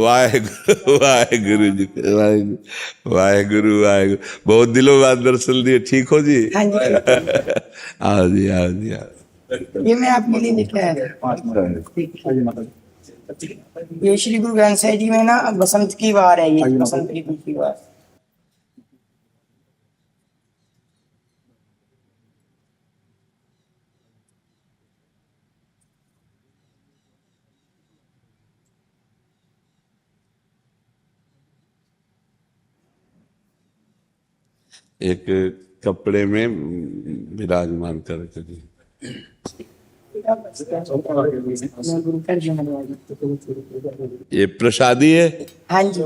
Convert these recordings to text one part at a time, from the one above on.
वाहेगुरु वाहेगुरु जी, वाहेगुरु वाहेगुरु वाहेगुरु। बहुत दिनों बाद दर्शन दिए, ठीक हो जी? हाँ जी। आओ जी आओ जी आओ। ये मैं आपके लिए लेके आया था। ये श्री गुरु ग्रंथ साहिब जी में ना बसंत की वार है, ये बसंत ऋतु की वार। एक कपड़े में विराजमान करके जी। ये प्रसादी है? हाँ जी।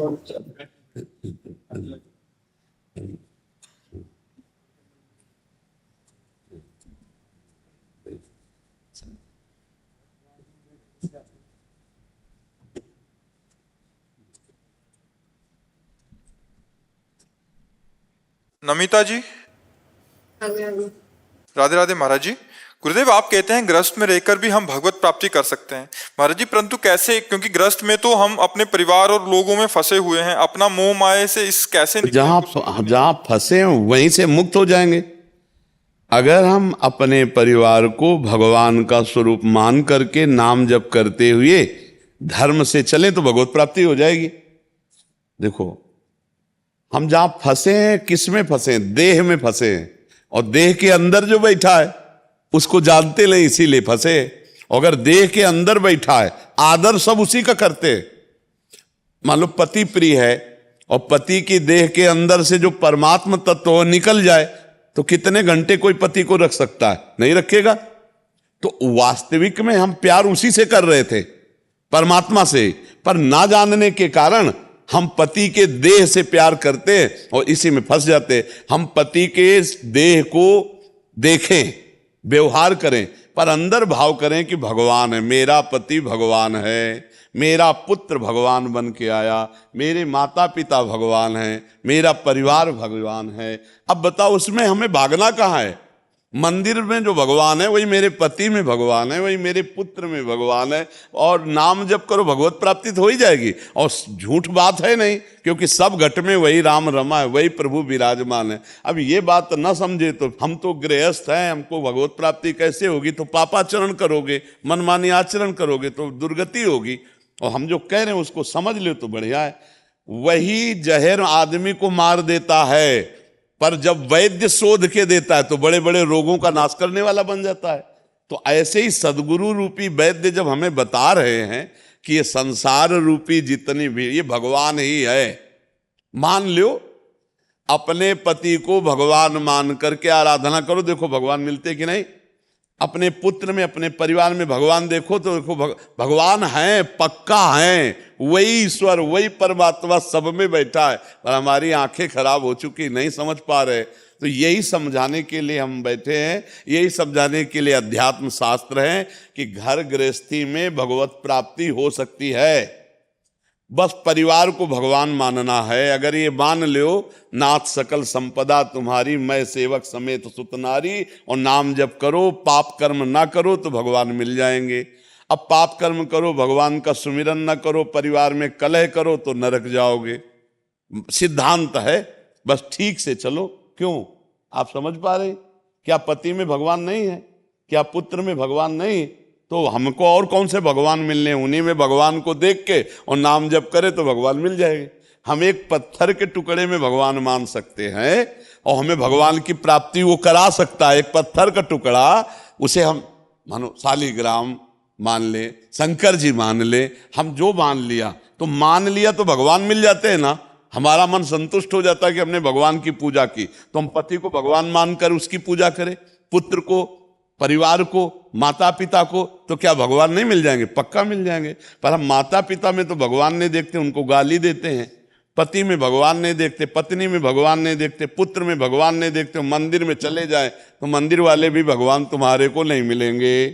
नमिता जी, राधे राधे। महाराज जी, गुरुदेव आप कहते हैं ग्रस्त में रहकर भी हम भगवत प्राप्ति कर सकते हैं। महाराज जी, परंतु कैसे? क्योंकि ग्रस्त में तो हम अपने परिवार और लोगों में फंसे हुए हैं, अपना मोह माया से इस कैसे जहां फंसे हैं वहीं से मुक्त हो जाएंगे। अगर हम अपने परिवार को भगवान का स्वरूप मान करके नाम जप करते हुए धर्म से चलें तो भगवत प्राप्ति हो जाएगी। देखो, हम जहां फंसे हैं, किस में फंसे हैं? देह में फंसे हैं, और देह के अंदर जो बैठा है उसको जानते नहीं, इसीलिए फंसे। अगर देह के अंदर बैठा है, आदर सब उसी का करते हैं। मान लो पति प्रिय है और पति की देह के अंदर से जो परमात्मा तत्व निकल जाए तो कितने घंटे कोई पति को रख सकता है? नहीं रखेगा। तो वास्तविक में हम प्यार उसी से कर रहे थे, परमात्मा से, पर ना जानने के कारण हम पति के देह से प्यार करते हैं और इसी में फंस जाते हैं। हम पति के देह को देखें, व्यवहार करें, पर अंदर भाव करें कि भगवान है, मेरा पति भगवान है, मेरा पुत्र भगवान बन के आया, मेरे माता पिता भगवान हैं, मेरा परिवार भगवान है। अब बताओ, उसमें हमें भागना कहाँ है? मंदिर में जो भगवान है वही मेरे पति में भगवान है, वही मेरे पुत्र में भगवान है, और नाम जप करो भगवत प्राप्ति तो हो ही जाएगी। और झूठ बात है नहीं, क्योंकि सब घट में वही राम रमा है, वही प्रभु विराजमान है। अब ये बात ना समझे तो हम तो गृहस्थ हैं, हमको भगवत प्राप्ति कैसे होगी? तो पापाचरण करोगे, मनमानी आचरण करोगे तो दुर्गति होगी। और हम जो कह रहे हैं उसको समझ ले तो बढ़िया है। वही जहर आदमी को मार देता है, पर जब वैद्य शोध के देता है तो बड़े बड़े रोगों का नाश करने वाला बन जाता है। तो ऐसे ही सदगुरु रूपी वैद्य जब हमें बता रहे हैं कि ये संसार रूपी जितनी भी ये भगवान ही है, मान लो अपने पति को भगवान मान करके आराधना करो, देखो भगवान मिलते कि नहीं। अपने पुत्र में, अपने परिवार में भगवान देखो तो देखो भगवान है, पक्का है, वही ईश्वर, वही परमात्मा सब में बैठा है, पर हमारी आंखें खराब हो चुकी, नहीं समझ पा रहे। तो यही समझाने के लिए हम बैठे हैं, यही समझाने के लिए अध्यात्म शास्त्र है कि घर गृहस्थी में भगवत प्राप्ति हो सकती है। बस परिवार को भगवान मानना है। अगर ये मान लो, नाथ सकल संपदा तुम्हारी, मैं सेवक समेत सुत नारी, और नाम जप करो, पाप कर्म ना करो तो भगवान मिल जाएंगे। अब पाप कर्म करो, भगवान का सुमिरन ना करो, परिवार में कलह करो तो नरक जाओगे। सिद्धांत है, बस ठीक से चलो। क्यों? आप समझ पा रहे? क्या पति में भगवान नहीं है? क्या पुत्र में भगवान नहीं? तो हमको और कौन से भगवान मिलने? उन्हीं में भगवान को देख के और नाम जप करे तो भगवान मिल जाएंगे। हम एक पत्थर के टुकड़े में भगवान मान सकते हैं और हमें भगवान की प्राप्ति वो करा सकता है। एक पत्थर का टुकड़ा, उसे हम मानो शालिग्राम मान ले, शंकर जी मान ले, हम जो मान लिया तो भगवान मिल जाते हैं ना। हमारा मन संतुष्ट हो जाता है कि हमने भगवान की पूजा की, तो हम पति को भगवान मानकर उसकी पूजा करें, पुत्र को, परिवार को, माता पिता को, तो क्या भगवान नहीं मिल जाएंगे? पक्का मिल जाएंगे। पर हम माता पिता में तो भगवान नहीं देखते, उनको गाली देते हैं। पति में भगवान नहीं देखते, पत्नी में भगवान नहीं देखते, पुत्र में भगवान नहीं देखते। मंदिर में चले जाए तो मंदिर वाले भी भगवान तुम्हारे को नहीं मिलेंगे।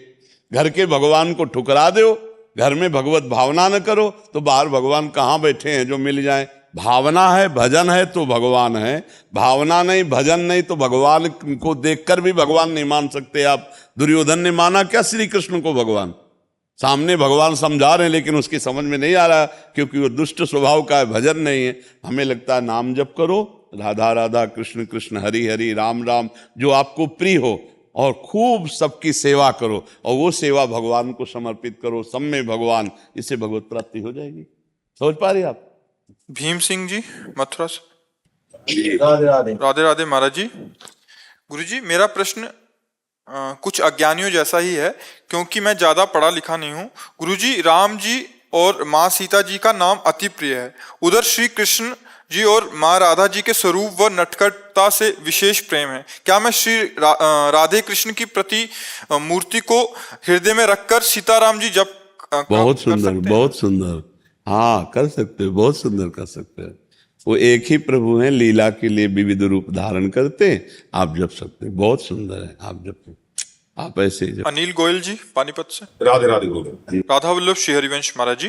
घर के भगवान को ठुकरा दो, घर में भगवत भावना न करो तो बाहर भगवान कहाँ बैठे हैं जो मिल जाए? भावना है, भजन है तो भगवान है, भावना नहीं, भजन नहीं तो भगवान को देखकर भी भगवान नहीं मान सकते आप। दुर्योधन ने माना क्या श्री कृष्ण को भगवान? सामने भगवान समझा रहे हैं लेकिन उसकी समझ में नहीं आ रहा, क्योंकि वो दुष्ट स्वभाव का है, भजन नहीं है। हमें लगता है नाम जप करो, राधा राधा कृष्ण कृष्ण हरि हरि राम राम, जो आपको प्रिय हो, और खूब सबकी सेवा करो, और वो सेवा भगवान को समर्पित करो, सब में भगवान, इससे भगवत प्राप्ति हो जाएगी। समझ पा रहे आप? भीम सिंह जी मथुरा से। राधे राधे। राधे राधे महाराज जी। गुरु जी, मेरा प्रश्न कुछ अज्ञानियों जैसा ही है, क्योंकि मैं ज्यादा पढ़ा लिखा नहीं हूँ। गुरु जी, राम जी और माँ सीता जी का नाम अति प्रिय है। उधर श्री कृष्ण जी और माँ राधा जी के स्वरूप व नटखटता से विशेष प्रेम है। क्या मैं श्री राधे कृष्ण की प्रति मूर्ति को हृदय में रखकर सीताराम जी जप बहुत सुंदर, बहुत सुंदर, हाँ कर सकते हो, बहुत सुंदर कर सकते हो। वो एक ही प्रभु हैं, लीला के लिए विविध रूप धारण करते हैं, आप जप सकते हैं, बहुत सुंदर है, आप जप, आप ऐसे जप। अनिल गोयल जी पानीपत से। राधे राधे गुरु। राधा वल्लभ श्री हरिवंश महाराज जी।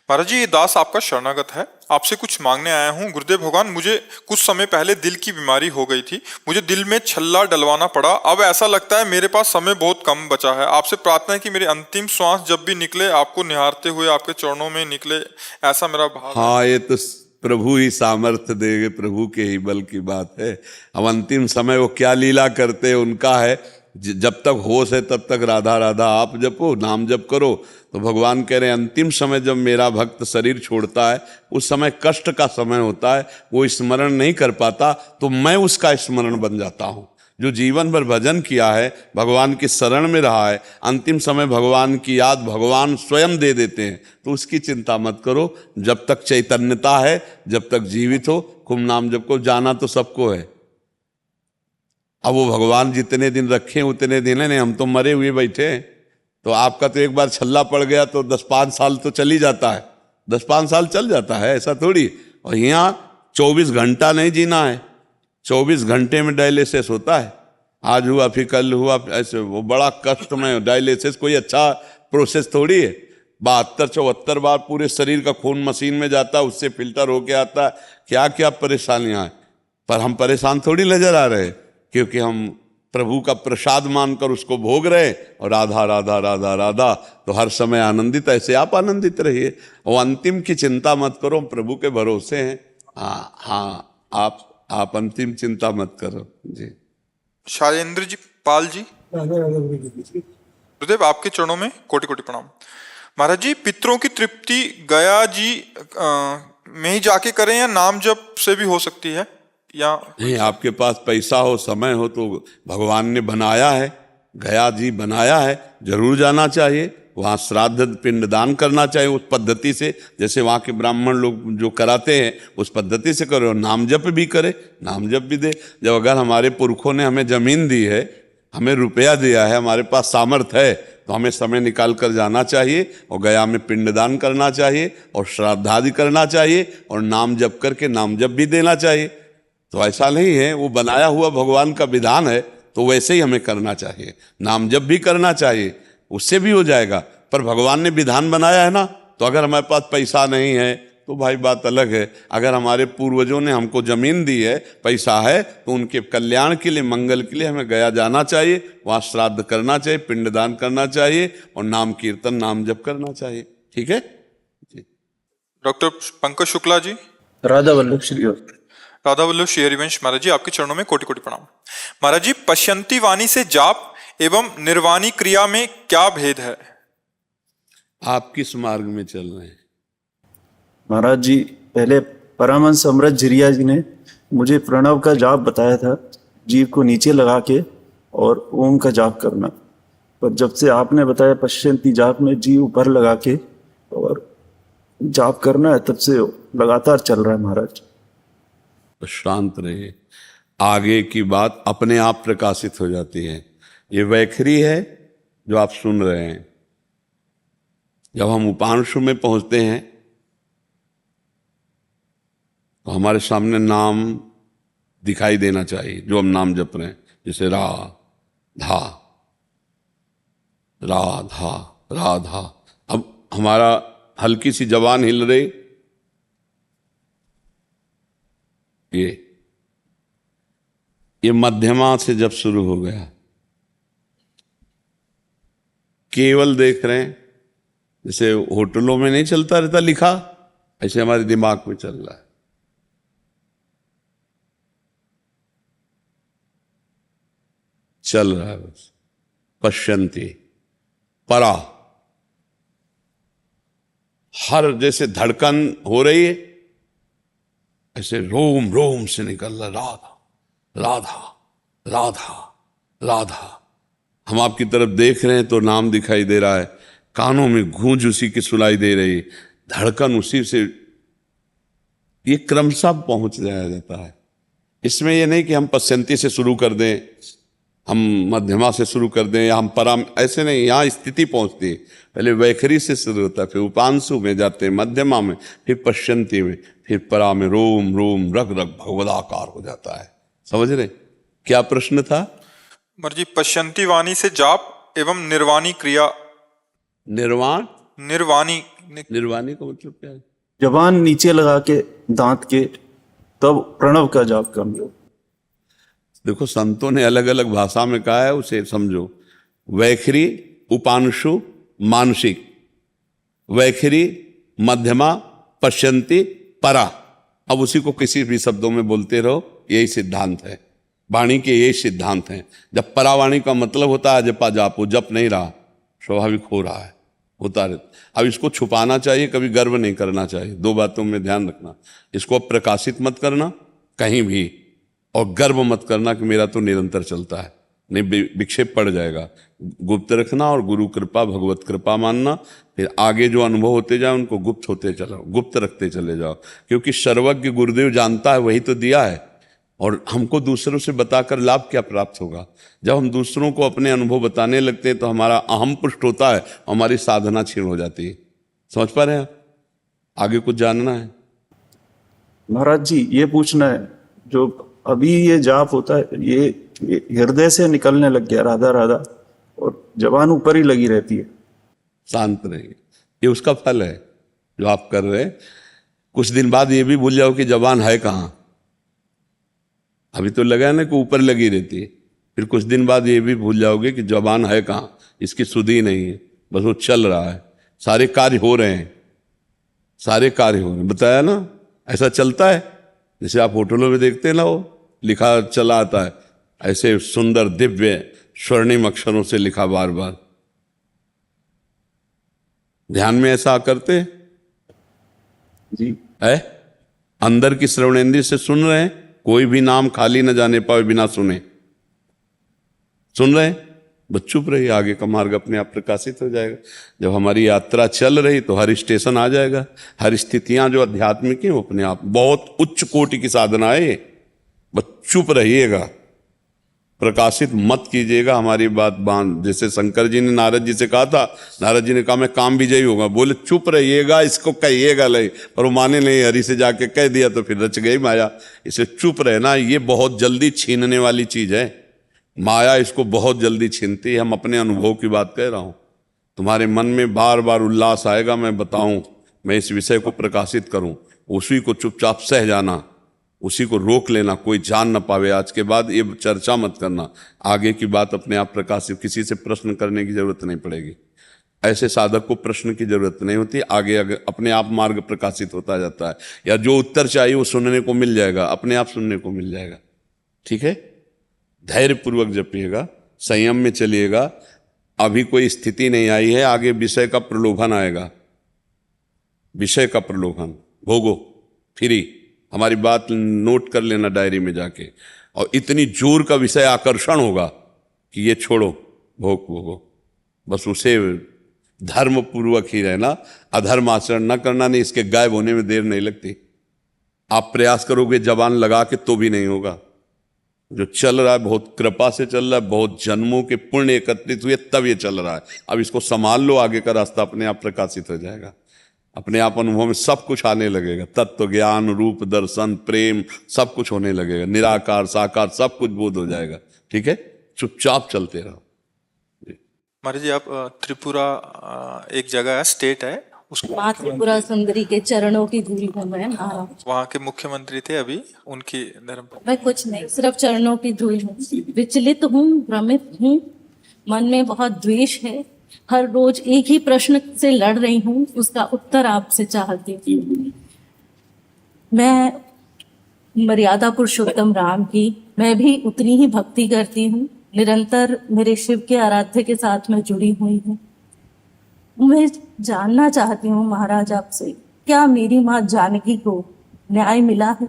महाराज जी, ये दास आपका शरणागत है, आपसे कुछ मांगने आया हूँ। गुरुदेव भगवान, मुझे कुछ समय पहले दिल की बीमारी हो गई थी, मुझे दिल में छल्ला डलवाना पड़ा। अब ऐसा लगता है मेरे पास समय बहुत कम बचा है। आपसे प्रार्थना है कि मेरी अंतिम श्वास जब भी निकले, आपको निहारते हुए आपके चरणों में निकले, ऐसा मेरा भाव। हाँ, ये तो प्रभु ही सामर्थ्य देंगे, प्रभु के ही बल की बात है। अब अंतिम समय वो क्या लीला करते हैं उनका है। जब तक होश है तब तक राधा राधा आप जपो, नाम जप करो। तो भगवान कह रहे हैं अंतिम समय जब मेरा भक्त शरीर छोड़ता है, उस समय कष्ट का समय होता है, वो स्मरण नहीं कर पाता, तो मैं उसका स्मरण बन जाता हूँ। जो जीवन भर भजन किया है, भगवान की शरण में रहा है, अंतिम समय भगवान की याद भगवान स्वयं दे देते हैं। तो उसकी चिंता मत करो, जब तक चैतन्यता है, जब तक जीवित हो, खूब नाम जप को। जाना तो सबको है, अब वो भगवान जितने दिन रखे उतने दिन है, नहीं हम तो मरे हुए बैठे हैं। तो आपका तो एक बार छल्ला पड़ गया तो 10-5 साल तो चल ही जाता है, 10-5 साल चल जाता है, ऐसा थोड़ी। और यहाँ 24 घंटा नहीं जीना है, 24 घंटे में डायलिसिस होता है। आज हुआ फिर कल हुआ, ऐसे वो बड़ा कष्टमय डायलिसिस कोई अच्छा प्रोसेस थोड़ी है। 72-74 बार पूरे शरीर का खून मशीन में जाता है, उससे फिल्टर होके आता है, क्या क्या परेशानियां हैं। पर हम परेशान थोड़ी नजर आ रहे, क्योंकि हम प्रभु का प्रसाद मानकर उसको भोग रहे, और राधा राधा राधा राधा, तो हर समय आनंदित। ऐसे आप आनंदित रहिए, और अंतिम की चिंता मत करो, हम प्रभु के भरोसे हैं। हाँ, आप अंतिम चिंता मत करो जी। शायेंद्र जी पाल जी। गुरुदेव, आपके चरणों में कोटि कोटि प्रणाम। महाराज जी, पितरों की तृप्ति गया जी में ही जाके करें, या नाम जप से भी हो सकती है? या नहीं, आपके पास पैसा हो, समय हो, तो भगवान ने बनाया है, गया जी बनाया है, जरूर जाना चाहिए। वहाँ श्राद्ध पिंडदान करना चाहिए उस पद्धति से, जैसे वहाँ के ब्राह्मण लोग जो कराते हैं उस पद्धति से करो। नाम जप भी करे, नाम जप भी दे। जब अगर हमारे पुरखों ने हमें जमीन दी है, हमें रुपया दिया है, हमारे पास सामर्थ्य है, तो हमें समय निकाल कर जाना चाहिए, और गया में पिंडदान करना चाहिए, और श्राद्धादि करना चाहिए, और नाम जप करके नाम जप भी देना चाहिए। तो ऐसा नहीं है, वो बनाया हुआ भगवान का विधान है, तो वैसे ही हमें करना चाहिए। नाम जप भी करना चाहिए, उससे भी हो जाएगा। पर भगवान ने विधान बनाया है ना, तो अगर हमारे पास पैसा नहीं है तो भाई बात अलग है। अगर हमारे पूर्वजों ने हमको जमीन दी है, पैसा है, तो उनके कल्याण के लिए, मंगल के लिए हमें गया जाना चाहिए, वहाँ श्राद्ध करना चाहिए, पिंडदान करना चाहिए, और नाम कीर्तन नाम जप करना चाहिए। ठीक है जी। डॉक्टर पंकज शुक्ला जी। राधा वल्लभ श्री राधा वल्लभ श्री हरिवंश महाराज जी, आपके चरणों में कोटि कोटि प्रणाम। महाराज जी, पश्यंती वाणी से जाप एवं निर्वाणी क्रिया में क्या भेद है? आप किस मार्ग में चल रहे हैं? महाराज जी, पहले परमहंस अमृत झिरिया जी ने मुझे प्रणव का जाप बताया था, जीव को नीचे लगा के और ओम का जाप करना। पर जब से आपने बताया पश्यंती जाप में जीव ऊपर लगा के और जाप करना है, तब से लगातार चल रहा है महाराज। तो शांत रहिए, आगे की बात अपने आप प्रकाशित हो जाती है। ये वैखरी है जो आप सुन रहे हैं। जब हम उपांशु में पहुंचते हैं तो हमारे सामने नाम दिखाई देना चाहिए, जो हम नाम जप रहे हैं, जैसे राधा राधा राधा। अब हमारा हल्की सी जबान हिल रही, ये मध्यमा से जब शुरू हो गया, केवल देख रहे हैं जैसे होटलों में नहीं चलता रहता लिखा, ऐसे हमारे दिमाग में चल रहा है। चल रहा है बस। पश्यन्ति परा, हर जैसे धड़कन हो रही है ऐसे रोम रोम से निकल रहा राधा राधा राधा राधा। हम आपकी तरफ देख रहे हैं तो नाम दिखाई दे रहा है, कानों में गूंज उसी की सुनाई दे रही, धड़कन उसी से, ये क्रमशः पहुंच जाया जाता है। इसमें ये नहीं कि हम पश्यन्ति से शुरू कर दें, हम मध्यमा से शुरू कर दें या हम परा, ऐसे नहीं। यहाँ स्थिति पहुंचती है, पहले वैखरी से शुरू होता है, फिर उपांशु में जाते हैं, मध्यमा में, फिर पश्यन्ति में, फिर परा में रोम रोम रग रग भगवदाकार हो जाता है। समझ रहे क्या प्रश्न था? जी पश्यन्ति वाणी से जाप एवं निर्वाणी क्रिया। निर्वाण, निर्वाणी निर्वाणी का मतलब क्या है? जबान नीचे लगा के दांत के तब प्रणव का जाप करना। देखो संतों ने अलग अलग भाषा में कहा है, उसे समझो। वैखरी, उपांशु, मानसिक। वैखरी, मध्यमा, पश्यन्ति, परा। अब उसी को किसी भी शब्दों में बोलते रहो, यही सिद्धांत है वाणी के, यही सिद्धांत है। जब परावाणी का मतलब होता है जपा जापो, जप नहीं रहा, स्वाभाविक हो रहा है, होता रहता। अब इसको छुपाना चाहिए, कभी गर्व नहीं करना चाहिए। दो बातों में ध्यान रखना, इसको अब प्रकाशित मत करना कहीं भी, और गर्व मत करना कि मेरा तो निरंतर चलता है, नहीं विक्षेप पड़ जाएगा। गुप्त रखना और गुरु कृपा, भगवत कृपा मानना। फिर आगे जो अनुभव होते जाए उनको गुप्त होते चलो, गुप्त रखते चले जाओ, क्योंकि सर्वज्ञ गुरुदेव जानता है, वही तो दिया है। और हमको दूसरों से बताकर लाभ क्या प्राप्त होगा? जब हम दूसरों को अपने अनुभव बताने लगते हैं तो हमारा अहम पुष्ट होता है, हमारी साधना क्षीण हो जाती है। समझ पा रहे हैं? आगे कुछ जानना है? महाराज जी ये पूछना है, जो अभी ये जाप होता है ये हृदय से निकलने लग गया राधा राधा, और जबान ऊपर ही लगी रहती है। शांत रहिए, ये उसका फल है जो आप कर रहे हैं। कुछ दिन बाद ये भी भूल जाओ कि जबान है कहाँ। अभी तो लगा है ना कि ऊपर लगी रहती है, फिर कुछ दिन बाद ये भी भूल जाओगे कि जबान है कहाँ, इसकी सुधि नहीं है, बस वो चल रहा है, सारे कार्य हो रहे हैं, सारे कार्य हो रहे हैं। बताया ना, ऐसा चलता है। जैसे आप होटलों में देखते हैं ना, वो लिखा चला आता है, ऐसे सुंदर दिव्य स्वर्णिम अक्षरों से लिखा बार बार। ध्यान में ऐसा करते जी है, अंदर की श्रवणेंद्रिय से सुन रहे हैं, कोई भी नाम खाली न जाने पाए बिना सुने। सुन रहे हैं, बस चुप रहिए, आगे का मार्ग अपने आप प्रकाशित हो जाएगा। जब हमारी यात्रा चल रही तो हर स्टेशन आ जाएगा, हर स्थितियां जो आध्यात्मिक है वो अपने आप, बहुत उच्च कोटि की साधना है ये। बस चुप रहिएगा, प्रकाशित मत कीजिएगा हमारी बात बांध। जैसे शंकर जी ने नारद जी से कहा था, नारद जी ने कहा मैं काम विजयी होगा, बोले चुप रहिएगा, इसको कहिएगा नहीं, पर वो माने नहीं, हरि से जाके कह दिया तो फिर रच गई माया। इसे चुप रहना, ये बहुत जल्दी छीनने वाली चीज है। माया इसको बहुत जल्दी छीनती है। हम अपने अनुभव की बात कह रहा हूं, तुम्हारे मन में बार बार उल्लास आएगा, मैं बताऊं, मैं इस विषय को प्रकाशित करूं, उसी को चुपचाप सह जाना, उसी को रोक लेना, कोई जान ना पावे। आज के बाद ये चर्चा मत करना, आगे की बात अपने आप प्रकाशित, किसी से प्रश्न करने की जरूरत नहीं पड़ेगी। ऐसे साधक को प्रश्न की जरूरत नहीं होती, आगे अपने आप मार्ग प्रकाशित होता जाता है। या जो उत्तर चाहिए वो सुनने को मिल जाएगा, अपने आप सुनने को मिल जाएगा। ठीक है, धैर्य पूर्वक जपिएगा, संयम में चलिएगा। अभी कोई स्थिति नहीं आई है, आगे विषय का प्रलोभन आएगा, विषय का प्रलोभन भोगो फ्री। हमारी बात नोट कर लेना डायरी में जाके, और इतनी जोर का विषय आकर्षण होगा कि ये छोड़ो, भोगो, बस उसे धर्म पूर्वक ही रहना, अधर्म आचरण न करना। नहीं, इसके गायब होने में देर नहीं लगती। आप प्रयास करोगे जबान लगा के तो भी नहीं होगा। जो चल रहा है बहुत कृपा से चल रहा है, बहुत जन्मों के पुण्य एकत्रित हुए तब ये चल रहा है। अब इसको संभाल लो, आगे का रास्ता अपने आप प्रकाशित हो जाएगा, अपने आप अनुभव में सब कुछ आने लगेगा। तत्व ज्ञान, रूप दर्शन, प्रेम, सब कुछ होने लगेगा, निराकार साकार सब कुछ बोध हो जाएगा। ठीक है, चुपचाप चलते रहो। महाराज जी, आप त्रिपुरा एक जगह है, स्टेट है, उसको माँ त्रिपुरा सुंदरी के चरणों की धूल में मैं महाराज, वहाँ के मुख्यमंत्री थे अभी, उनकी धर्म। मैं कुछ नहीं, सिर्फ चरणों की धूल हूँ। विचलित हूँ, भ्रमित हूँ, मन में बहुत द्वेष है, हर रोज एक ही प्रश्न से लड़ रही हूँ, उसका उत्तर आपसे चाहती हूँ। मैं मर्यादा पुरुषोत्तम राम की मैं भी उतनी ही भक्ति करती हूँ। निरंतर मेरे शिव के आराध्य के साथ मैं जुड़ी हुई हूँ। मैं जानना चाहती हूँ महाराज आपसे, क्या मेरी माँ जानकी को न्याय मिला है?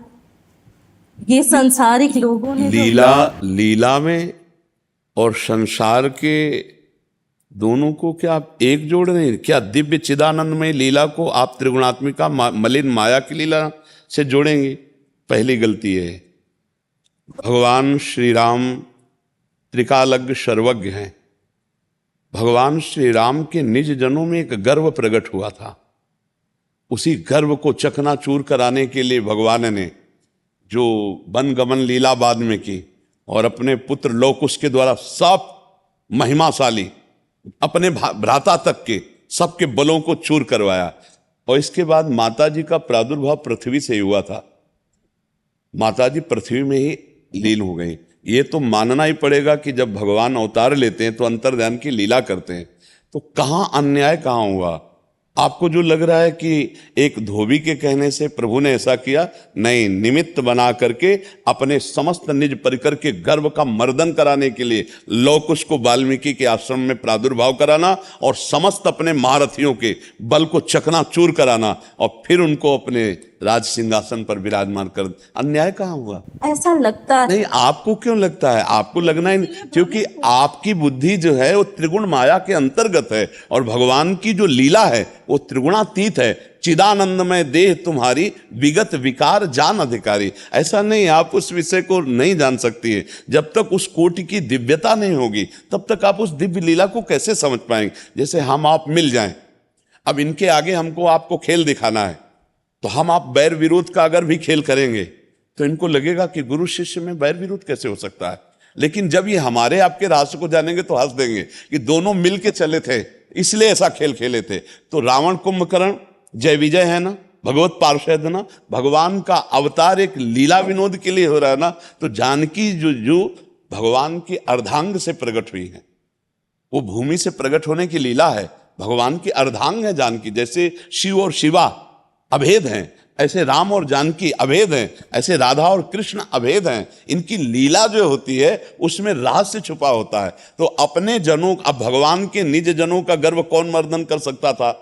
ये संसारिक लोगों ने लीला में और संसार के दोनों को क्या आप एक जोड़ रहे हैं? क्या दिव्य चिदानंदमय लीला को आप त्रिगुणात्मिका मलिन माया की लीला से जोड़ेंगे? पहली गलती है। भगवान श्री राम त्रिकालज्ञ सर्वज्ञ हैं। भगवान श्री राम के निज जनों में एक गर्व प्रकट हुआ था। उसी गर्व को चकनाचूर कराने के लिए भगवान ने जो वन गमन लीला बाद में की और अपने पुत्र लोकुश के द्वारा सब महिमाशाली अपने भ्राता तक के सबके बलों को चूर करवाया। और इसके बाद माता जी का प्रादुर्भाव पृथ्वी से ही हुआ था। माता जी पृथ्वी में ही लीन हो गई। ये तो मानना ही पड़ेगा कि जब भगवान अवतार लेते हैं तो अंतर्ध्यान की लीला करते हैं, तो कहाँ अन्याय कहाँ हुआ? आपको जो लग रहा है कि एक धोबी के कहने से प्रभु ने ऐसा किया, नहीं, निमित्त बना करके अपने समस्त निज परिकर के गर्व का मर्दन कराने के लिए लौकुश को वाल्मीकि के आश्रम में प्रादुर्भाव कराना और समस्त अपने महारथियों के बल को चकनाचूर कराना और फिर उनको अपने राज सिंहासन पर विराजमान कर, अन्याय कहाँ हुआ? ऐसा लगता है। नहीं, आपको क्यों लगता है? आपको लगना ही नहीं, क्योंकि आपकी बुद्धि जो है वो त्रिगुण माया के अंतर्गत है और भगवान की जो लीला है वो त्रिगुणातीत है। चिदानंदमय देह तुम्हारी विगत विकार जान अधिकारी। ऐसा नहीं, आप उस विषय को नहीं जान सकती है। जब तक उस कोटि की दिव्यता नहीं होगी तब तक आप उस दिव्य लीला को कैसे समझ पाएंगे? जैसे हम आप मिल जाएं, अब इनके आगे हमको आपको खेल दिखाना है, तो हम आप बैर विरोध का अगर भी खेल करेंगे तो इनको लगेगा कि गुरु शिष्य में बैर विरोध कैसे हो सकता है। लेकिन जब ये हमारे आपके रहस्य को जानेंगे तो हंस देंगे कि दोनों मिल के चले थे, इसलिए ऐसा खेल खेले थे। तो रावण कुंभकर्ण जय विजय है ना, भगवत पार्षद है ना, भगवान का अवतार एक लीला विनोद के लिए हो रहा है ना। तो जानकी जो भगवान की अर्धांग से प्रकट हुई है, वो भूमि से प्रकट होने की लीला है। भगवान की अर्धांग है जानकी। जैसे शिव और शिवा अभेद हैं, ऐसे राम और जानकी अभेद हैं, ऐसे राधा और कृष्ण अभेद हैं। इनकी लीला जो होती है उसमें रहस्य छुपा होता है। तो अपने जनों, अब भगवान के निज जनों का गर्व कौन मर्दन कर सकता था?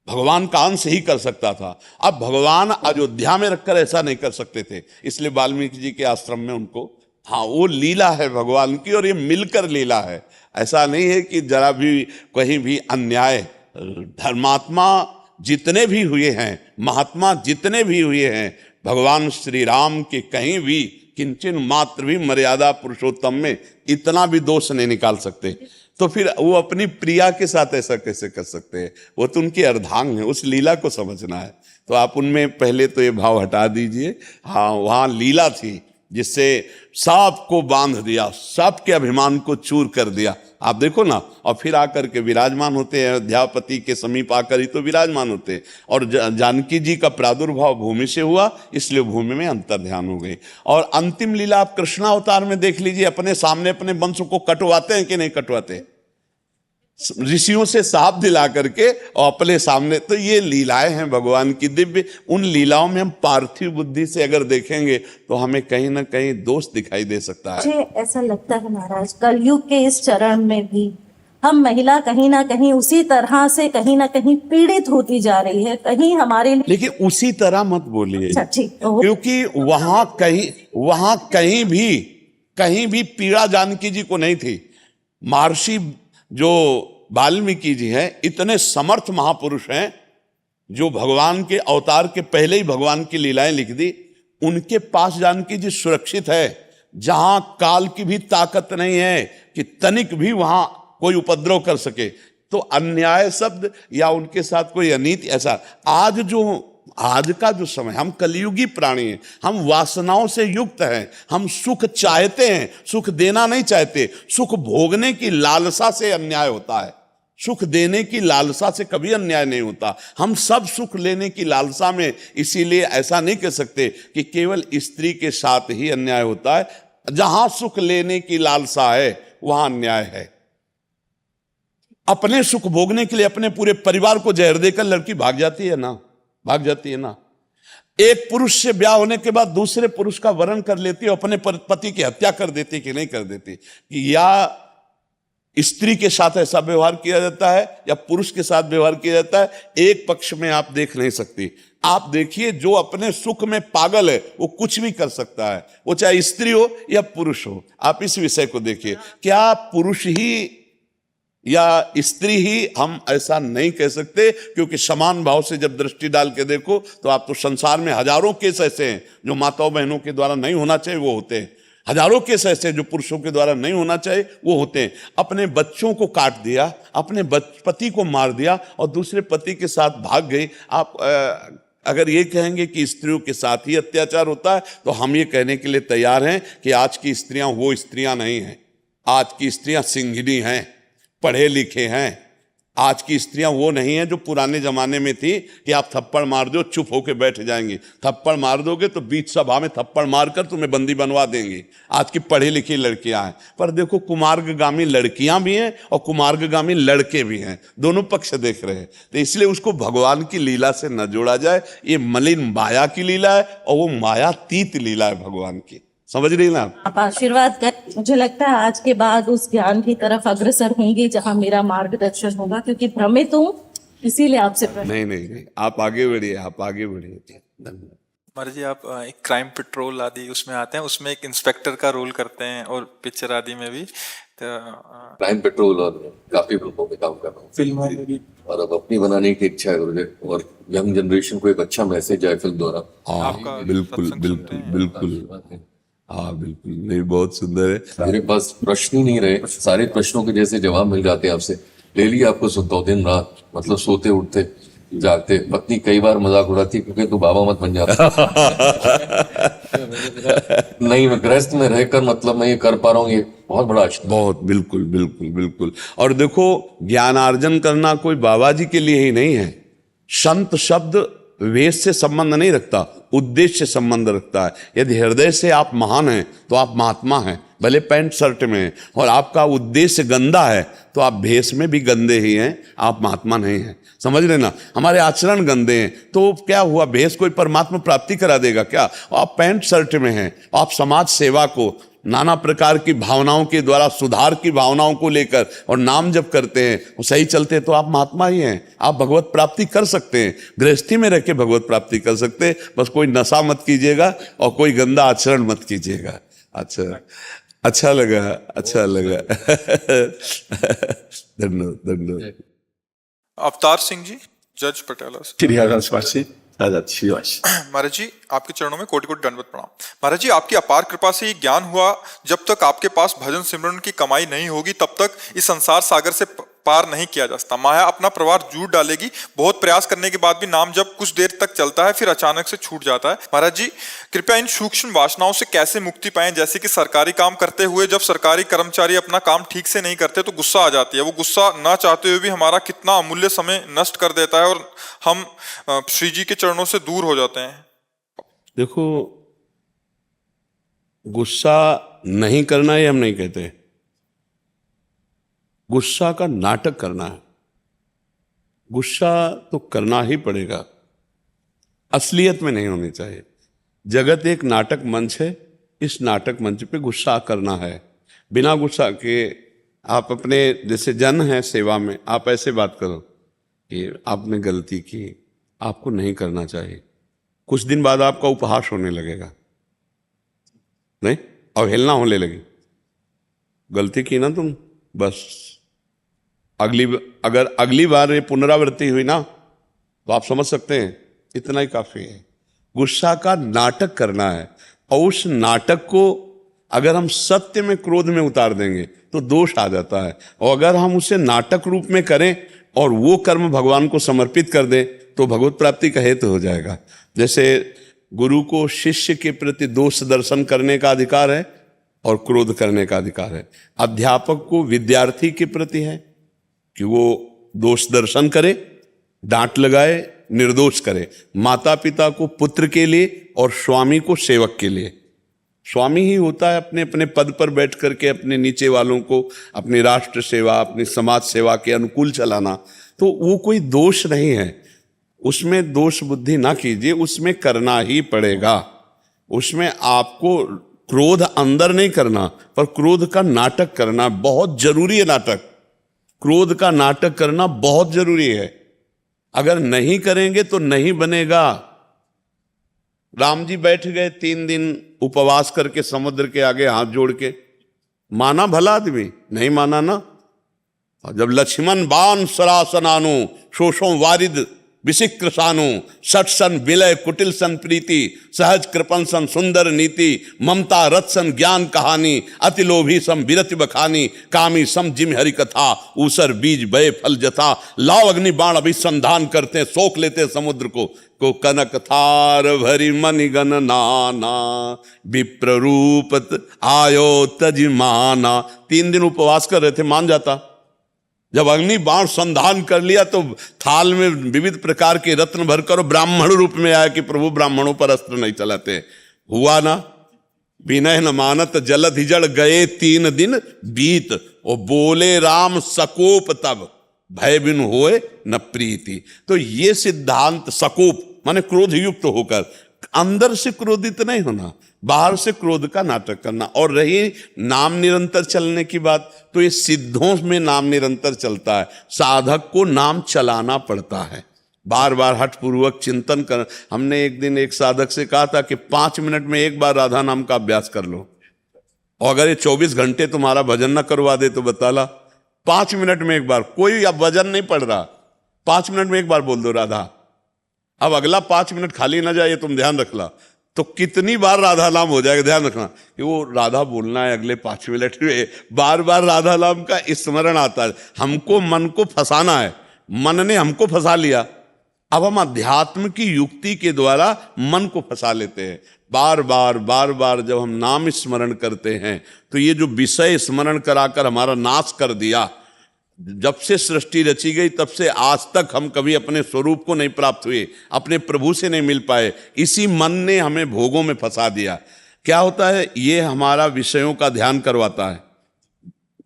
भगवान का अंश ही कर सकता था। अब भगवान अयोध्या में रखकर ऐसा नहीं कर सकते थे, इसलिए वाल्मीकि जी के आश्रम में उनको, हाँ, वो लीला है भगवान की और ये मिलकर लीला है। ऐसा नहीं है कि जरा भी कहीं भी अन्याय। धर्मात्मा जितने भी हुए हैं, महात्मा जितने भी हुए हैं, भगवान श्री राम के कहीं भी किंचन मात्र भी मर्यादा पुरुषोत्तम में इतना भी दोष नहीं निकाल सकते। तो फिर वो अपनी प्रिया के साथ ऐसा कैसे कर सकते हैं? वो तो उनकी अर्धांग है, उस लीला को समझना है। तो आप उनमें पहले तो ये भाव हटा दीजिए। हाँ, वहाँ लीला थी जिससे सबको बांध दिया, सबके अभिमान को चूर कर दिया। आप देखो ना, और फिर आकर के विराजमान होते हैं अयोध्यापति के समीप आकर ही तो विराजमान होते हैं। और जानकी जी का प्रादुर्भाव भूमि से हुआ, इसलिए भूमि में अंतर्ध्यान हो गई। और अंतिम लीला आप कृष्णावतार में देख लीजिए, अपने सामने अपने वंश को कटवाते हैं कि नहीं कटवाते? ऋषियों से साफ दिला करके और अपने सामने। तो ये लीलाएं हैं भगवान की दिव्य। उन लीलाओं में हम पार्थिव बुद्धि से अगर देखेंगे तो हमें कहीं ना कहीं दोष दिखाई दे सकता है। मुझे ऐसा लगता है महाराज, कलयुग के इस चरण में भी हम महिला कहीं ना कहीं उसी तरह से कहीं ना कहीं पीड़ित होती जा रही है। कहीं हमारे लिए, लेकिन उसी तरह मत बोलिए, अच्छा ठीक, क्योंकि वहां कहीं भी पीड़ा जानकी जी को नहीं थी। महर्षि जो वाल्मीकि जी हैं, इतने समर्थ महापुरुष हैं जो भगवान के अवतार के पहले ही भगवान की लीलाएं लिख दी। उनके पास जानकी जी सुरक्षित है, जहां काल की भी ताकत नहीं है कि तनिक भी वहां कोई उपद्रव कर सके। तो अन्याय शब्द या उनके साथ कोई अनीति, ऐसा आज का जो समय, हम कलयुगी प्राणी हैं, हम वासनाओं से युक्त हैं, हम सुख चाहते हैं, सुख देना नहीं चाहते। सुख भोगने की लालसा से अन्याय होता है, सुख देने की लालसा से कभी अन्याय नहीं होता। हम सब सुख लेने की लालसा में, इसीलिए ऐसा नहीं कह सकते कि केवल स्त्री के साथ ही अन्याय होता है। जहां सुख लेने की लालसा है वहां अन्याय है। अपने सुख भोगने के लिए अपने पूरे परिवार को जहर देकर लड़की भाग जाती है ना, भाग जाती है ना। एक पुरुष से ब्याह होने के बाद दूसरे पुरुष का वरण कर लेती है, अपने पति की हत्या कर देती कि नहीं कर देती, या स्त्री के साथ ऐसा व्यवहार किया जाता है या पुरुष के साथ व्यवहार किया जाता है, एक पक्ष में आप देख नहीं सकती। आप देखिए, जो अपने सुख में पागल है वो कुछ भी कर सकता है, वो चाहे स्त्री हो या पुरुष हो। आप इस विषय को देखिए, क्या पुरुष ही या स्त्री ही, हम ऐसा नहीं कह सकते, क्योंकि समान भाव से जब दृष्टि डाल के देखो तो आप तो संसार में हजारों केस ऐसे हैं जो माताओं बहनों के द्वारा नहीं होना चाहिए वो होते हैं, हजारों केस ऐसे जो पुरुषों के द्वारा नहीं होना चाहिए वो होते हैं। अपने बच्चों को काट दिया, अपने पति को मार दिया और दूसरे पति के साथ भाग गई। आप अगर ये कहेंगे कि स्त्रियों के साथ ही अत्याचार होता है तो हम ये कहने के लिए तैयार हैं कि आज की स्त्रियां वो स्त्रियां नहीं हैं। आज की स्त्रियां सिंघनी हैं, पढ़े लिखे हैं। आज की स्त्रियां वो नहीं हैं जो पुराने जमाने में थी कि आप थप्पड़ मार दो चुप होके बैठ जाएंगी, थप्पड़ मार दोगे तो बीच सभा में थप्पड़ मारकर तुम्हें बंदी बनवा देंगी। आज की पढ़ी लिखी लड़कियां हैं। पर देखो, कुमार्गगामी लड़कियां भी हैं और कुमार्गगामी लड़के भी हैं, दोनों पक्ष देख रहे हैं। तो इसलिए उसको भगवान की लीला से न जोड़ा जाए। ये मलिन माया की लीला है और वो मायातीत लीला है भगवान की। समझ रही ना आप आशीर्वाद कर, मुझे लगता है आज के बाद उस ज्ञान की तरफ अग्रसर होंगी जहां मेरा मार्गदर्शन होगा, क्योंकि भ्रमित हूँ, इसीलिए आपसे नहीं, आप आगे बढ़िए, आप आगे बढ़िए। धन्यवाद। महाराज जी, आप एक क्राइम पेट्रोल आदि उसमें आते हैं, उसमें एक इंस्पेक्टर का रोल करते हैं और पिक्चर आदि में भी। तो क्राइम पेट्रोल और काफी फिल्मों में काम कर रहा हूँ, फिल्मों में भी, और अब अपनी बनाने की इच्छा है गुरुदेव, और यंग जनरेशन को एक अच्छा मैसेज आए फिल्म द्वारा। हाँ, बिल्कुल बिल्कुल बिल्कुल, हाँ बिल्कुल, नहीं बहुत सुंदर है। मेरे पास प्रश्न ही नहीं रहे, सारे प्रश्नों के जैसे जवाब मिल जाते हैं आपसे। ले लिया आपको सुनता हूँ दिन रात, मतलब सोते उठते जागते। पत्नी कई बार मजाक उड़ाती क्योंकि तू बाबा मत बन जाता। नहीं, मैं गृहस्थ में रहकर मतलब मैं ये कर पा रहा हूँ, ये बहुत बड़ा अच्छा। बहुत, बिल्कुल बिल्कुल बिल्कुल। और देखो, ज्ञानार्जन करना कोई बाबा जी के लिए ही नहीं है। संत शब्द वेश से संबंध नहीं रखता, उद्देश्य से संबंध रखता है। यदि हृदय से आप महान हैं तो आप महात्मा हैं, भले पैंट शर्ट में हैं, और आपका उद्देश्य गंदा है तो आप भेष में भी गंदे ही हैं, आप महात्मा नहीं हैं। समझ लेना, हमारे आचरण गंदे हैं तो क्या हुआ, भेष कोई परमात्मा प्राप्ति करा देगा क्या? आप पैंट शर्ट में हैं, आप समाज सेवा को, नाना प्रकार की भावनाओं के द्वारा, सुधार की भावनाओं को लेकर और नाम जप करते हैं, वो सही चलते हैं तो आप महात्मा ही हैं। आप भगवत प्राप्ति कर सकते हैं, गृहस्थी में रह के भगवत प्राप्ति कर सकते हैं। बस कोई नशा मत कीजिएगा और कोई गंदा आचरण मत कीजिएगा। अच्छा लगा, अच्छा लगा। धन्यवाद, धन्यवाद। अवतार सिंह जी, जज पटियाला से। श्री हरिवंशवासी आजाद शिवाश। महाराज जी, आपके चरणों में कोटि कोटि दंडवत प्रणाम। महाराज जी, आपकी अपार कृपा से ये ज्ञान हुआ, जब तक आपके पास भजन सिमरन की कमाई नहीं होगी तब तक इस संसार सागर से पार नहीं किया जा सकता। माया अपना प्रवाह जूट डालेगी। बहुत प्रयास करने के बाद भी नाम जब कुछ देर तक चलता है, फिर अचानक से छूट जाता है। महाराज जी, कृपया इन सूक्ष्म वासनाओं से कैसे मुक्ति पाएं? जैसे कि सरकारी काम करते हुए जब सरकारी कर्मचारी अपना काम ठीक से नहीं करते तो गुस्सा आ जाती है। वो गुस्सा ना चाहते हुए भी हमारा कितना अमूल्य समय नष्ट कर देता है और हम श्री जी के चरणों से दूर हो जाते हैं। देखो, गुस्सा नहीं करना ये हम नहीं कहते, गुस्सा का नाटक करना है। गुस्सा तो करना ही पड़ेगा, असलियत में नहीं होनी चाहिए। जगत एक नाटक मंच है, इस नाटक मंच पे गुस्सा करना है। बिना गुस्सा के आप अपने, जैसे जन है सेवा में, आप ऐसे बात करो कि आपने गलती की, आपको नहीं करना चाहिए। कुछ दिन बाद आपका उपहास होने लगेगा, नहीं, अवहेलना होने लगी। गलती की ना तुम, बस अगर अगली बार ये पुनरावृत्ति हुई ना तो आप समझ सकते हैं इतना ही काफी है। गुस्सा का नाटक करना है, और उस नाटक को अगर हम सत्य में, क्रोध में उतार देंगे तो दोष आ जाता है। और अगर हम उसे नाटक रूप में करें और वो कर्म भगवान को समर्पित कर दें तो भगवत प्राप्ति का हेतु हो जाएगा। जैसे गुरु को शिष्य के प्रति दोष दर्शन करने का अधिकार है और क्रोध करने का अधिकार है। अध्यापक को विद्यार्थी के प्रति है कि वो दोष दर्शन करे, डांट लगाए, निर्दोष करे। माता पिता को पुत्र के लिए और स्वामी को सेवक के लिए। स्वामी ही होता है अपने अपने पद पर बैठ करके अपने नीचे वालों को अपनी राष्ट्र सेवा, अपनी समाज सेवा के अनुकूल चलाना। तो वो कोई दोष नहीं है, उसमें दोष बुद्धि ना कीजिए, उसमें करना ही पड़ेगा। उसमें आपको क्रोध अंदर नहीं करना, पर क्रोध का नाटक करना बहुत जरूरी है। नाटक, क्रोध का नाटक करना बहुत जरूरी है। अगर नहीं करेंगे तो नहीं बनेगा। राम जी बैठ गए 3 दिन उपवास करके समुद्र के आगे हाथ जोड़ के, माना भला आदमी? नहीं माना ना। और जब लक्ष्मण बाण सरासनानु शोषों वारिद विशिक्र सानु सठ सन विलय कुटिल सन प्रीति सहज कृपन सन सुंदर नीति ममता रथ सन ज्ञान कहानी अति लोभी सम विरति बखानी कामी सम जिम हरि कथा ऊसर बीज बय फल जथा लाव अग्नि बाण अभिसंधान करते सोख लेते समुद्र को कनक थार भरी मणि गण नाना विप्र रूपत आयो तजमाना। 3 दिन उपवास कर रहे थे, मान जाता। जब अग्नि बाण संधान कर लिया तो थाल में विविध प्रकार के रत्न भरकर ब्राह्मण रूप में आया कि प्रभु ब्राह्मणों पर अस्त्र नहीं चलाते। हुआ ना, विनय न मानत जलद हिजड़ गए 3 दिन बीत। और बोले राम सकोप तब भय बिन होए न प्रीति। तो ये सिद्धांत, सकोप माने क्रोध युक्त होकर, अंदर से क्रोधित नहीं होना, बाहर से क्रोध का नाटक करना। और रही नाम निरंतर चलने की बात, तो ये सिद्धों में नाम निरंतर चलता है। साधक को नाम चलाना पड़ता है, बार बार हठपूर्वक चिंतन कर। हमने एक दिन एक साधक से कहा था कि 5 मिनट में एक बार राधा नाम का अभ्यास कर लो, और अगर ये 24 घंटे तुम्हारा भजन न करवा दे तो बता ला। 5 मिनट में एक बार, कोई अब भजन नहीं पड़ रहा, 5 मिनट में एक बार बोल दो राधा। अब अगला 5 मिनट खाली ना जाए, तुम ध्यान रखना। तो कितनी बार राधा नाम हो जाएगा, ध्यान रखना कि वो राधा बोलना है अगले 5 मिनट में, बार बार राधा नाम का स्मरण आता है। हमको मन को फंसाना है, मन ने हमको फंसा लिया। अब हम अध्यात्म की युक्ति के द्वारा मन को फंसा लेते हैं। बार बार जब हम नाम स्मरण करते हैं तो ये जो विषय स्मरण कराकर हमारा नाश कर दिया, जब से सृष्टि रची गई तब से आज तक हम कभी अपने स्वरूप को नहीं प्राप्त हुए, अपने प्रभु से नहीं मिल पाए। इसी मन ने हमें भोगों में फंसा दिया। क्या होता है, ये हमारा विषयों का ध्यान करवाता है।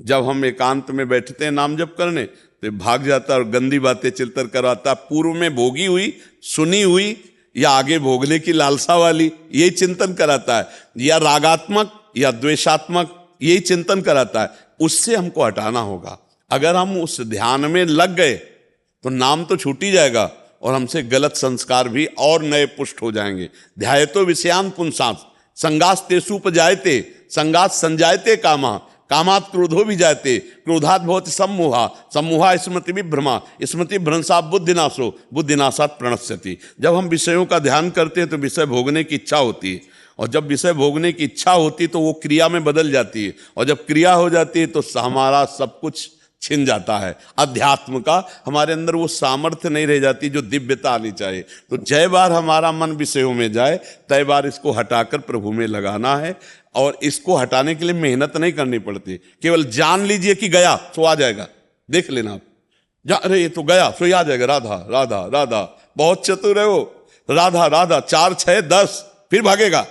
जब हम एकांत में बैठते हैं नाम जप करने तो भाग जाता है और गंदी बातें चिल्तर करवाता। पूर्व में भोगी हुई, सुनी हुई या आगे भोगने की लालसा वाली, यही चिंतन कराता है, या रागात्मक या द्वेषात्मक, यही चिंतन कराता है। उससे हमको हटाना होगा। अगर हम उस ध्यान में लग गए तो नाम तो छूट ही जाएगा और हमसे गलत संस्कार भी और नए पुष्ट हो जाएंगे। ध्यायतो विषयान पुंसांस संगास तेसुपजायते संगास संजायते कामा कामात क्रोधो भी जायते क्रोधात भवति सम्मोहा सम्मोहा स्मृति विभ्रमा स्मृति भ्रंशा बुद्धिनाशो बुद्धिनाशात प्रणश्यति। जब हम विषयों का ध्यान करते हैं तो विषय भोगने की इच्छा होती है, और जब विषय भोगने की इच्छा होती है तो वो क्रिया में बदल जाती है, और जब क्रिया हो जाती है तो हमारा सब कुछ छिन जाता है। अध्यात्म का हमारे अंदर वो सामर्थ्य नहीं रह जाती जो दिव्यता आनी चाहिए। तो जय बार हमारा मन विषयों में जाए, तय बार इसको हटाकर प्रभु में लगाना है। और इसको हटाने के लिए मेहनत नहीं करनी पड़ती, केवल जान लीजिए कि गया सो आ जाएगा। देख लेना आप, अरे ये तो गया सो आ जाएगा, राधा राधा राधा। बहुत चतुर है वो, राधा राधा 4 6 10 फिर भागेगा,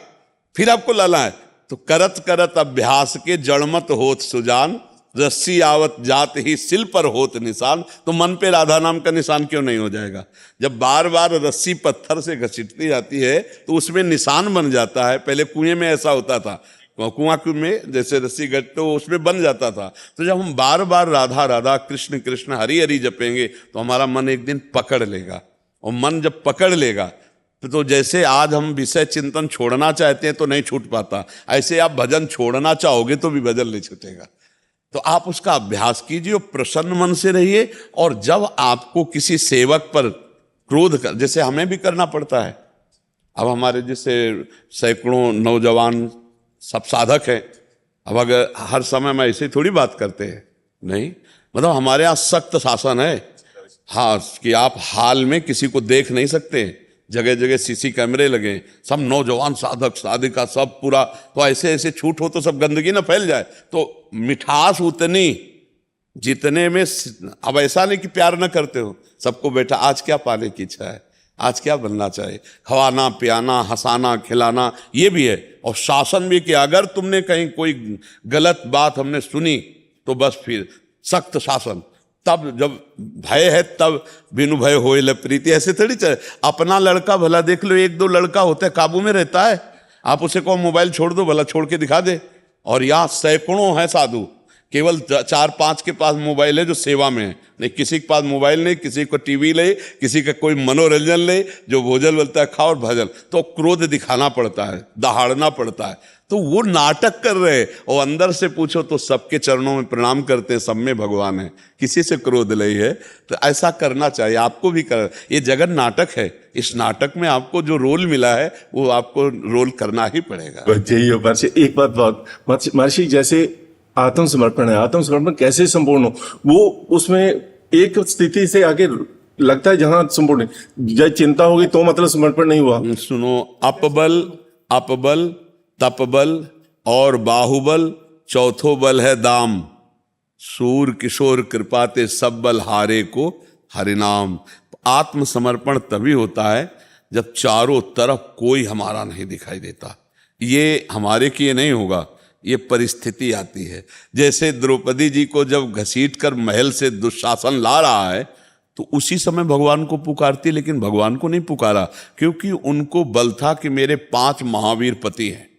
फिर आपको लाना है। तो करत करत अभ्यास के जड़मत होत सुजान रस्सी आवत जात ही सिल पर होत निशान। तो मन पे राधा नाम का निशान क्यों नहीं हो जाएगा? जब बार बार रस्सी पत्थर से घसीटती जाती है तो उसमें निशान बन जाता है। पहले कुएं में ऐसा होता था, कुआं में जैसे रस्सी घट तो उसमें बन जाता था। तो जब हम बार बार राधा राधा कृष्ण कृष्ण हरि हरि जपेंगे तो हमारा मन एक दिन पकड़ लेगा। और मन जब पकड़ लेगा तो जैसे आज हम विषय चिंतन छोड़ना चाहते हैं तो नहीं छूट पाता, ऐसे आप भजन छोड़ना चाहोगे तो भी भजन नहीं छूटेगा। तो आप उसका अभ्यास कीजिए, प्रसन्न मन से रहिए। और जब आपको किसी सेवक पर क्रोध कर, जैसे हमें भी करना पड़ता है, अब हमारे जैसे सैकड़ों नौजवान सब साधक हैं, अब अगर हर समय में ऐसे थोड़ी बात करते हैं, नहीं, मतलब हमारे यहाँ सख्त शासन है। हाँ, कि आप हाल में किसी को देख नहीं सकते, जगह जगह सीसी कैमरे लगे, सब नौजवान साधक साधिका सब पूरा। तो ऐसे ऐसे छूट हो तो सब गंदगी ना फैल जाए। तो मिठास उतनी जितने में, अब ऐसा नहीं कि प्यार ना करते हो, सबको बेटा आज क्या पाने की इच्छा है, आज क्या बनना चाहिए? खवाना पियाना, हंसाना खिलाना, ये भी है। और शासन भी कि अगर तुमने कहीं कोई गलत बात हमने सुनी तो बस फिर सख्त शासन। तब जब भय है तब बिनु भय होए ल प्रीति, ऐसे थोड़ी चले। अपना लड़का भला देख लो, एक दो लड़का होता है काबू में रहता है, आप उसे कहो मोबाइल छोड़ दो, भला छोड़ के दिखा दे। और यहाँ सैकड़ों हैं साधु, केवल 4-5 के पास मोबाइल है जो सेवा में है, नहीं किसी के पास मोबाइल नहीं, किसी को टीवी ले, किसी का कोई मनोरंजन ले, जो भोजन बोलता है खाओ और भजन। तो क्रोध दिखाना पड़ता है, दहाड़ना पड़ता है, तो वो नाटक कर रहे हैं। और अंदर से पूछो तो सबके चरणों में प्रणाम करते हैं, सब में भगवान है, किसी से क्रोध नहीं है। तो ऐसा करना चाहिए, आपको भी कर। ये जगत नाटक है, इस नाटक में आपको जो रोल मिला है वो आपको रोल करना ही पड़ेगा। यही महर्षि, एक बात महर्षि, जैसे आत्मसमर्पण है, आत्मसमर्पण कैसे संपूर्ण हो? वो उसमें एक स्थिति से आगे लगता है जहां संपूर्ण है। जब चिंता होगी तो मतलब समर्पण नहीं हुआ। सुनो, अपबल तपबल और बाहुबल, चौथो बल है दाम। सूर किशोर कृपाते सब बल हारे को हरिनाम। आत्मसमर्पण तभी होता है जब चारों तरफ कोई हमारा नहीं दिखाई देता। ये हमारे किए नहीं होगा, ये परिस्थिति आती है। जैसे द्रौपदी जी को जब घसीट कर महल से दुशासन ला रहा है तो उसी समय भगवान को पुकारती, लेकिन भगवान को नहीं पुकारा, क्योंकि उनको बल था कि मेरे 5 महावीर पति हैं।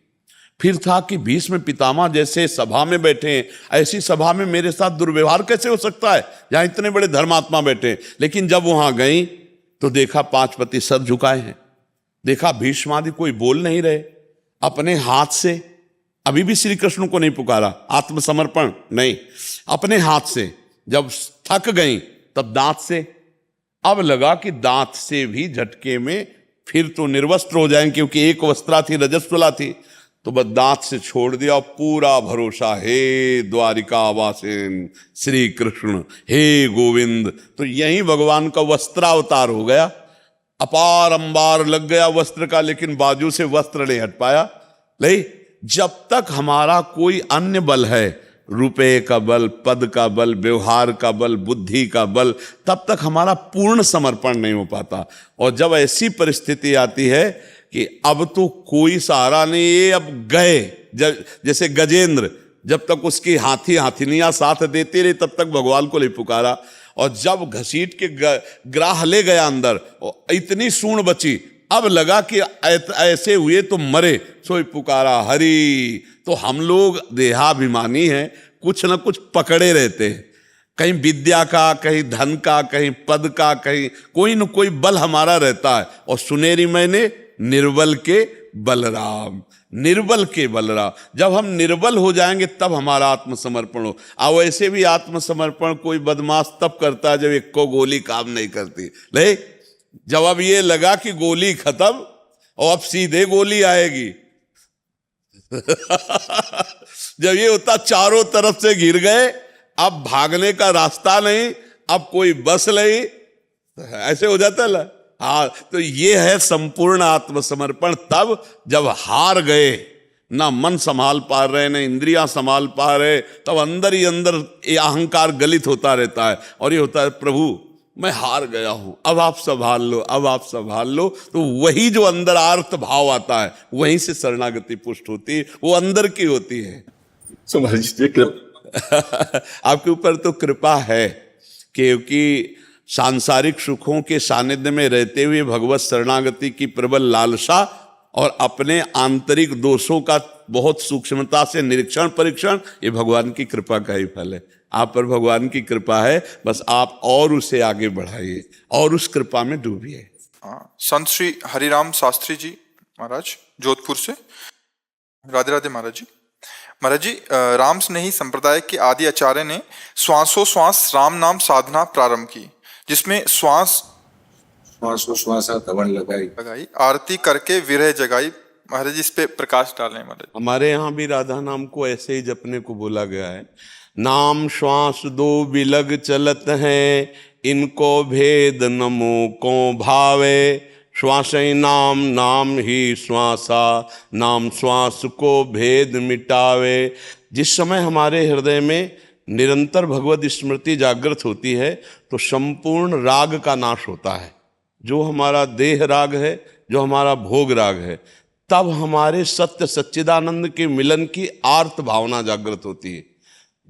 फिर था कि भीष्म पितामह जैसे सभा में बैठे हैं, ऐसी सभा में मेरे साथ दुर्व्यवहार कैसे हो सकता है जहां इतने बड़े धर्मात्मा बैठे हैं। लेकिन जब वहां गई तो देखा 5 पति सर झुकाए हैं, देखा भीष्मादि कोई बोल नहीं रहे, अपने हाथ से, अभी भी श्री कृष्ण को नहीं पुकारा, आत्मसमर्पण नहीं, अपने हाथ से जब थक गई तब दांत से। अब लगा कि दांत से भी झटके में फिर तो निर्वस्त्र हो जाएंगे, क्योंकि एक वस्त्रा थी, रजस्वला थी, तो बस दांत से छोड़ दिया। पूरा भरोसा, हे द्वारिका वासिन श्री कृष्ण, हे गोविंद। तो यही भगवान का वस्त्रावतार हो गया। अपार अंबार लग गया वस्त्र का, लेकिन बाजू से वस्त्र नहीं हट पाया। नहीं, जब तक हमारा कोई अन्य बल है, रुपए का बल, पद का बल, व्यवहार का बल, बुद्धि का बल, तब तक हमारा पूर्ण समर्पण नहीं हो पाता। और जब ऐसी परिस्थिति आती है कि अब तो कोई सहारा नहीं, ये अब गए, जैसे गजेंद्र, जब तक उसकी हाथिनियां साथ देती रही तब तक भगवान को नहीं पुकारा। और जब घसीट के ग्राह ले गया अंदर, और इतनी सूंड बची, अब लगा कि ऐसे हुए तो मरे, सोई पुकारा हरि। तो हम लोग देहाभिमानी हैं, कुछ न कुछ पकड़े रहते हैं, कहीं विद्या का, कहीं धन का, कहीं पद का, कहीं कोई न कोई बल हमारा रहता है। और सुनेरी मैंने निर्बल के बलराम, निर्बल के बलराम। जब हम निर्बल हो जाएंगे तब हमारा आत्मसमर्पण हो। अब वैसे भी आत्मसमर्पण कोई बदमाश तब करता है जब एक को गोली काम नहीं करती। ले, जब अब ये लगा कि गोली खत्म और अब सीधे गोली आएगी जब ये होता चारों तरफ से घिर गए, अब भागने का रास्ता नहीं, अब कोई बस नहीं, ऐसे हो जाता है। हाँ, तो ये है संपूर्ण आत्मसमर्पण। तब जब हार गए, ना मन संभाल पा रहे, ना इंद्रियां संभाल पा रहे, तब अंदर ही अंदर ये अहंकार गलित होता रहता है। और ये होता है, प्रभु मैं हार गया हूं, अब आप संभाल लो, अब आप संभाल लो। तो वही जो अंदर आर्त भाव आता है, वहीं से शरणागति पुष्ट होती है, वो अंदर की होती है। आपके ऊपर तो कृपा है, क्योंकि सांसारिक सुखों के सानिध्य में रहते हुए भगवत शरणागति की प्रबल लालसा और अपने आंतरिक दोषों का बहुत सूक्ष्मता से निरीक्षण परीक्षण, ये भगवान की कृपा का ही फल है। आप पर भगवान की कृपा है, बस आप और उसे आगे बढ़ाइए और उस कृपा में डूबिए। संत श्री हरिराम शास्त्री जी महाराज जोधपुर से। राधे राधे महाराज जी। महाराज जी, राम स्नेही संप्रदाय के आदि आचार्य ने श्वासोश्वास राम नाम साधना प्रारंभ की, जिसमें श्वास तवन लगाई, आरती करके विरह जगाई। महाराज जी, इस पे प्रकाश डालें महाराज। हमारे यहाँ भी राधा नाम को ऐसे ही जपने को बोला गया है। नाम श्वास दो बिलग चलत हैं, इनको भेद नमो को भावे। श्वास ही नाम, नाम ही श्वासा, नाम श्वास को भेद मिटावे। जिस समय हमारे हृदय में निरंतर भगवत स्मृति जागृत होती है तो संपूर्ण राग का नाश होता है। जो हमारा देह राग है, जो हमारा भोग राग है, तब हमारे सत्य सच्चिदानंद के मिलन की आर्त भावना जागृत होती है,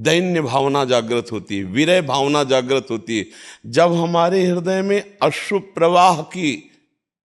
दैन्य भावना जागृत होती है, विरह भावना जागृत होती है। जब हमारे हृदय में अश्रु प्रवाह की